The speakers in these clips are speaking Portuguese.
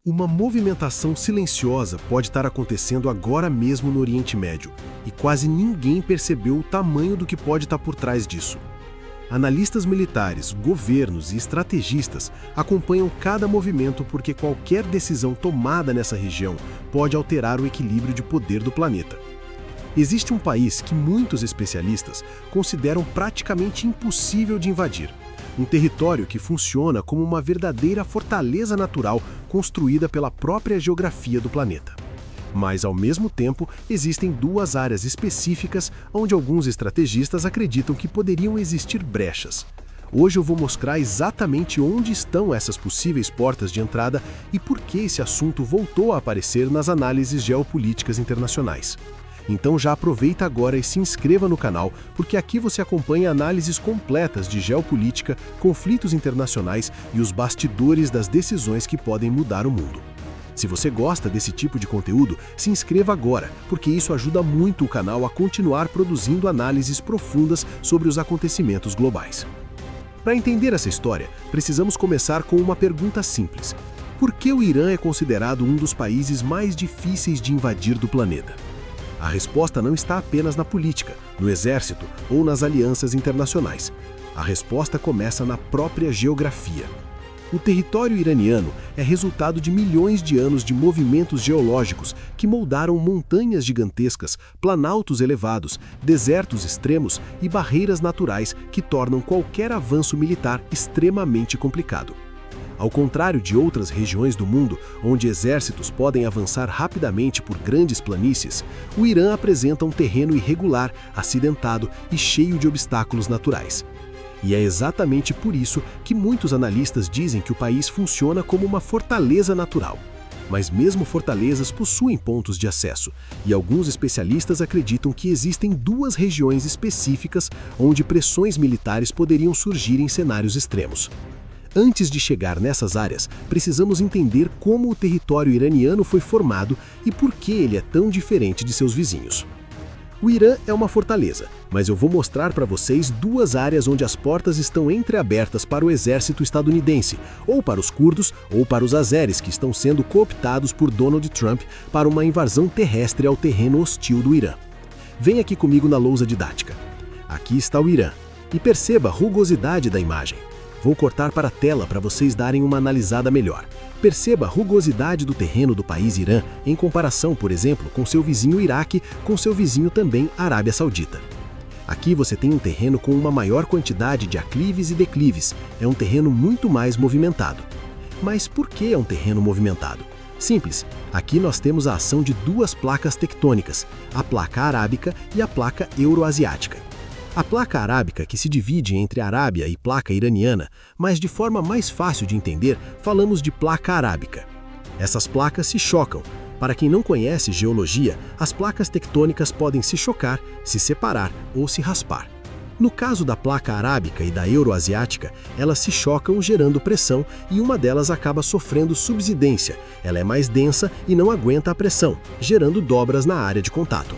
Uma movimentação silenciosa pode estar acontecendo agora mesmo no Oriente Médio, e quase ninguém percebeu o tamanho do que pode estar por trás disso. Analistas militares, governos e estrategistas acompanham cada movimento porque qualquer decisão tomada nessa região pode alterar o equilíbrio de poder do planeta. Existe um país que muitos especialistas consideram praticamente impossível de invadir. Um território que funciona como uma verdadeira fortaleza natural construída pela própria geografia do planeta. Mas, ao mesmo tempo, existem duas áreas específicas onde alguns estrategistas acreditam que poderiam existir brechas. Hoje eu vou mostrar exatamente onde estão essas possíveis portas de entrada e por que esse assunto voltou a aparecer nas análises geopolíticas internacionais. Então já aproveita agora e se inscreva no canal, porque aqui você acompanha análises completas de geopolítica, conflitos internacionais e os bastidores das decisões que podem mudar o mundo. Se você gosta desse tipo de conteúdo, se inscreva agora, porque isso ajuda muito o canal a continuar produzindo análises profundas sobre os acontecimentos globais. Para entender essa história, precisamos começar com uma pergunta simples. Por que o Irã é considerado um dos países mais difíceis de invadir do planeta? A resposta não está apenas na política, no exército ou nas alianças internacionais. A resposta começa na própria geografia. O território iraniano é resultado de milhões de anos de movimentos geológicos que moldaram montanhas gigantescas, planaltos elevados, desertos extremos e barreiras naturais que tornam qualquer avanço militar extremamente complicado. Ao contrário de outras regiões do mundo, onde exércitos podem avançar rapidamente por grandes planícies, o Irã apresenta um terreno irregular, acidentado e cheio de obstáculos naturais. E é exatamente por isso que muitos analistas dizem que o país funciona como uma fortaleza natural. Mas mesmo fortalezas possuem pontos de acesso, e alguns especialistas acreditam que existem duas regiões específicas onde pressões militares poderiam surgir em cenários extremos. Antes de chegar nessas áreas, precisamos entender como o território iraniano foi formado e por que ele é tão diferente de seus vizinhos. O Irã é uma fortaleza, mas eu vou mostrar para vocês duas áreas onde as portas estão entreabertas para o exército estadunidense, ou para os curdos, ou para os azeres que estão sendo cooptados por Donald Trump para uma invasão terrestre ao terreno hostil do Irã. Vem aqui comigo na lousa didática. Aqui está o Irã, e perceba a rugosidade da imagem. Vou cortar para a tela para vocês darem uma analisada melhor. Perceba a rugosidade do terreno do país Irã em comparação, por exemplo, com seu vizinho Iraque, com seu vizinho também Arábia Saudita. Aqui você tem um terreno com uma maior quantidade de aclives e declives, é um terreno muito mais movimentado. Mas por que é um terreno movimentado? Simples, aqui nós temos a ação de duas placas tectônicas, a placa arábica e a placa euroasiática. A placa arábica que se divide entre Arábia e placa iraniana, mas de forma mais fácil de entender, falamos de placa arábica. Essas placas se chocam. Para quem não conhece geologia, as placas tectônicas podem se chocar, se separar ou se raspar. No caso da placa arábica e da euroasiática, elas se chocam gerando pressão e uma delas acaba sofrendo subsidência. Ela é mais densa e não aguenta a pressão, gerando dobras na área de contato.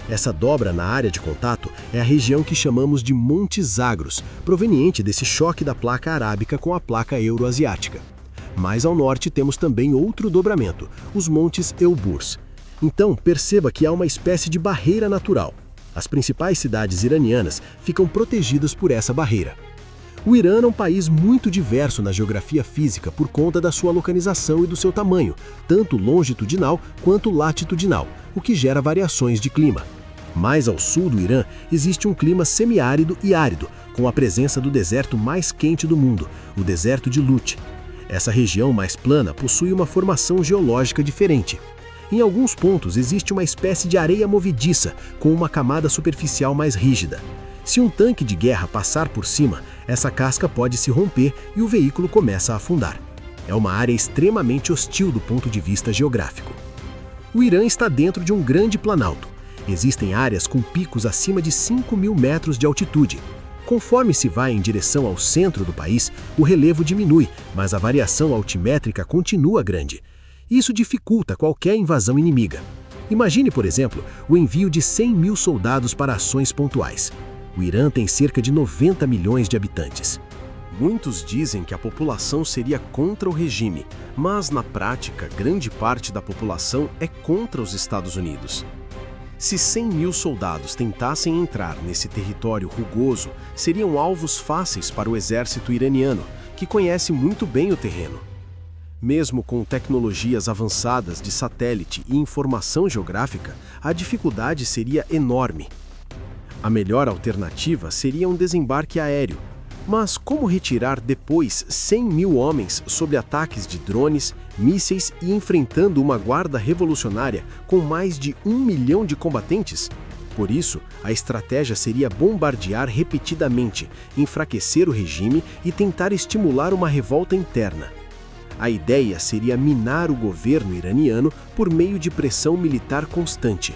Essa dobra na área de contato é a região que chamamos de Montes Zagros, proveniente desse choque da placa arábica com a placa euroasiática. Mais ao norte temos também outro dobramento, os Montes Elburz. Então perceba que há uma espécie de barreira natural. As principais cidades iranianas ficam protegidas por essa barreira. O Irã é um país muito diverso na geografia física por conta da sua localização e do seu tamanho, tanto longitudinal quanto latitudinal, o que gera variações de clima. Mais ao sul do Irã existe um clima semiárido e árido, com a presença do deserto mais quente do mundo, o deserto de Lut. Essa região mais plana possui uma formação geológica diferente. Em alguns pontos existe uma espécie de areia movediça, com uma camada superficial mais rígida. Se um tanque de guerra passar por cima, essa casca pode se romper e o veículo começa a afundar. É uma área extremamente hostil do ponto de vista geográfico. O Irã está dentro de um grande planalto. Existem áreas com picos acima de 5.000 metros de altitude. Conforme se vai em direção ao centro do país, o relevo diminui, mas a variação altimétrica continua grande. Isso dificulta qualquer invasão inimiga. Imagine, por exemplo, o envio de 100.000 soldados para ações pontuais. O Irã tem cerca de 90 milhões de habitantes. Muitos dizem que a população seria contra o regime, mas na prática, grande parte da população é contra os Estados Unidos. Se 100 mil soldados tentassem entrar nesse território rugoso, seriam alvos fáceis para o exército iraniano, que conhece muito bem o terreno. Mesmo com tecnologias avançadas de satélite e informação geográfica, a dificuldade seria enorme. A melhor alternativa seria um desembarque aéreo. Mas como retirar depois 100 mil homens sob ataques de drones, mísseis e enfrentando uma guarda revolucionária com mais de 1 milhão de combatentes? Por isso, a estratégia seria bombardear repetidamente, enfraquecer o regime e tentar estimular uma revolta interna. A ideia seria minar o governo iraniano por meio de pressão militar constante.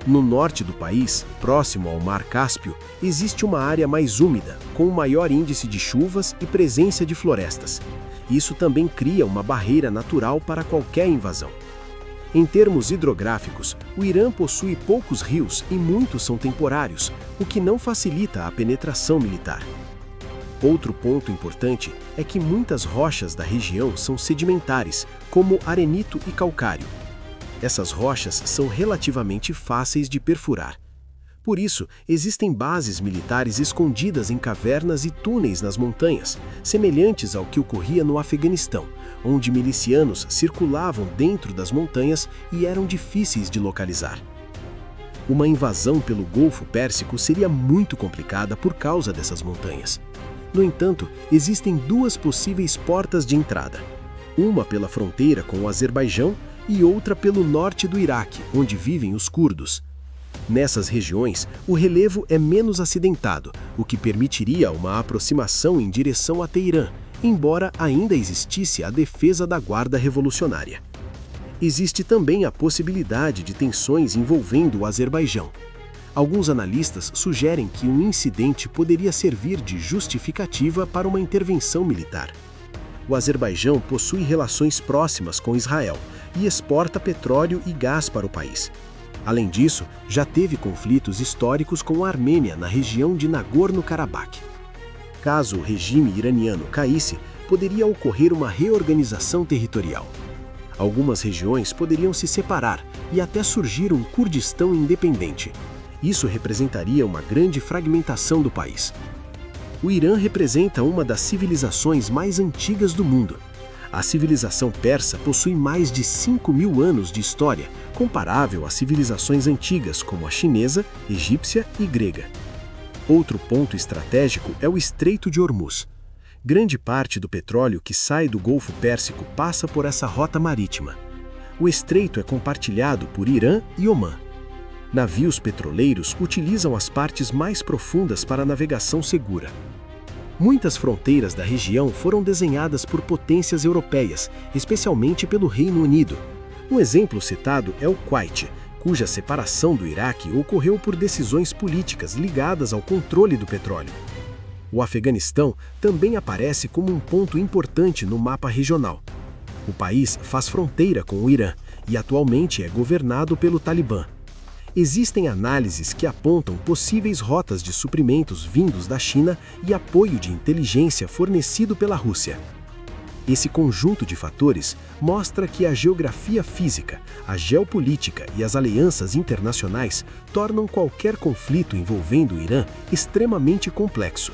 No norte do país, próximo ao Mar Cáspio, existe uma área mais úmida, com um maior índice de chuvas e presença de florestas. Isso também cria uma barreira natural para qualquer invasão. Em termos hidrográficos, o Irã possui poucos rios e muitos são temporários, o que não facilita a penetração militar. Outro ponto importante é que muitas rochas da região são sedimentares, como arenito e calcário. Essas rochas são relativamente fáceis de perfurar. Por isso, existem bases militares escondidas em cavernas e túneis nas montanhas, semelhantes ao que ocorria no Afeganistão, onde milicianos circulavam dentro das montanhas e eram difíceis de localizar. Uma invasão pelo Golfo Pérsico seria muito complicada por causa dessas montanhas. No entanto, existem duas possíveis portas de entrada. Uma pela fronteira com o Azerbaijão e outra pelo norte do Iraque, onde vivem os curdos. Nessas regiões, o relevo é menos acidentado, o que permitiria uma aproximação em direção a Teherã, embora ainda existisse a defesa da Guarda Revolucionária. Existe também a possibilidade de tensões envolvendo o Azerbaijão. Alguns analistas sugerem que um incidente poderia servir de justificativa para uma intervenção militar. O Azerbaijão possui relações próximas com Israel e exporta petróleo e gás para o país. Além disso, já teve conflitos históricos com a Armênia na região de Nagorno-Karabakh. Caso o regime iraniano caísse, poderia ocorrer uma reorganização territorial. Algumas regiões poderiam se separar e até surgir um Kurdistão independente. Isso representaria uma grande fragmentação do país. O Irã representa uma das civilizações mais antigas do mundo. A civilização persa possui mais de 5 mil anos de história, comparável às civilizações antigas como a chinesa, egípcia e grega. Outro ponto estratégico é o Estreito de Hormuz. Grande parte do petróleo que sai do Golfo Pérsico passa por essa rota marítima. O estreito é compartilhado por Irã e Omã. Navios petroleiros utilizam as partes mais profundas para a navegação segura. Muitas fronteiras da região foram desenhadas por potências europeias, especialmente pelo Reino Unido. Um exemplo citado é o Kuwait, cuja separação do Iraque ocorreu por decisões políticas ligadas ao controle do petróleo. O Afeganistão também aparece como um ponto importante no mapa regional. O país faz fronteira com o Irã e atualmente é governado pelo Talibã. Existem análises que apontam possíveis rotas de suprimentos vindos da China e apoio de inteligência fornecido pela Rússia. Esse conjunto de fatores mostra que a geografia física, a geopolítica e as alianças internacionais tornam qualquer conflito envolvendo o Irã extremamente complexo.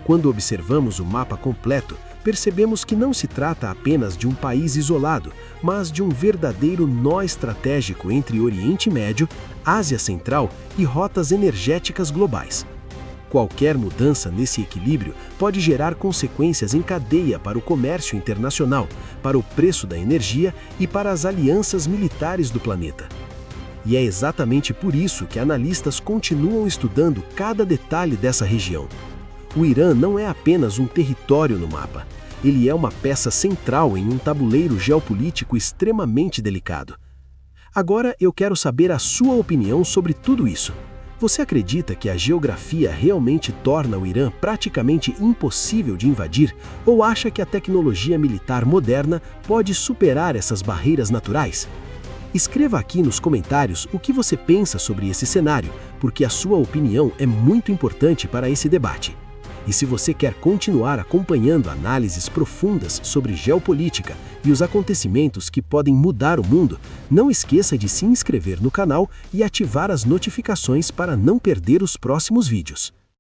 Quando observamos o mapa completo, percebemos que não se trata apenas de um país isolado, mas de um verdadeiro nó estratégico entre Oriente Médio, Ásia Central e rotas energéticas globais. Qualquer mudança nesse equilíbrio pode gerar consequências em cadeia para o comércio internacional, para o preço da energia e para as alianças militares do planeta. E é exatamente por isso que analistas continuam estudando cada detalhe dessa região. O Irã não é apenas um território no mapa. Ele é uma peça central em um tabuleiro geopolítico extremamente delicado. Agora eu quero saber a sua opinião sobre tudo isso. Você acredita que a geografia realmente torna o Irã praticamente impossível de invadir ou acha que a tecnologia militar moderna pode superar essas barreiras naturais? Escreva aqui nos comentários o que você pensa sobre esse cenário, porque a sua opinião é muito importante para esse debate. E se você quer continuar acompanhando análises profundas sobre geopolítica e os acontecimentos que podem mudar o mundo, não esqueça de se inscrever no canal e ativar as notificações para não perder os próximos vídeos.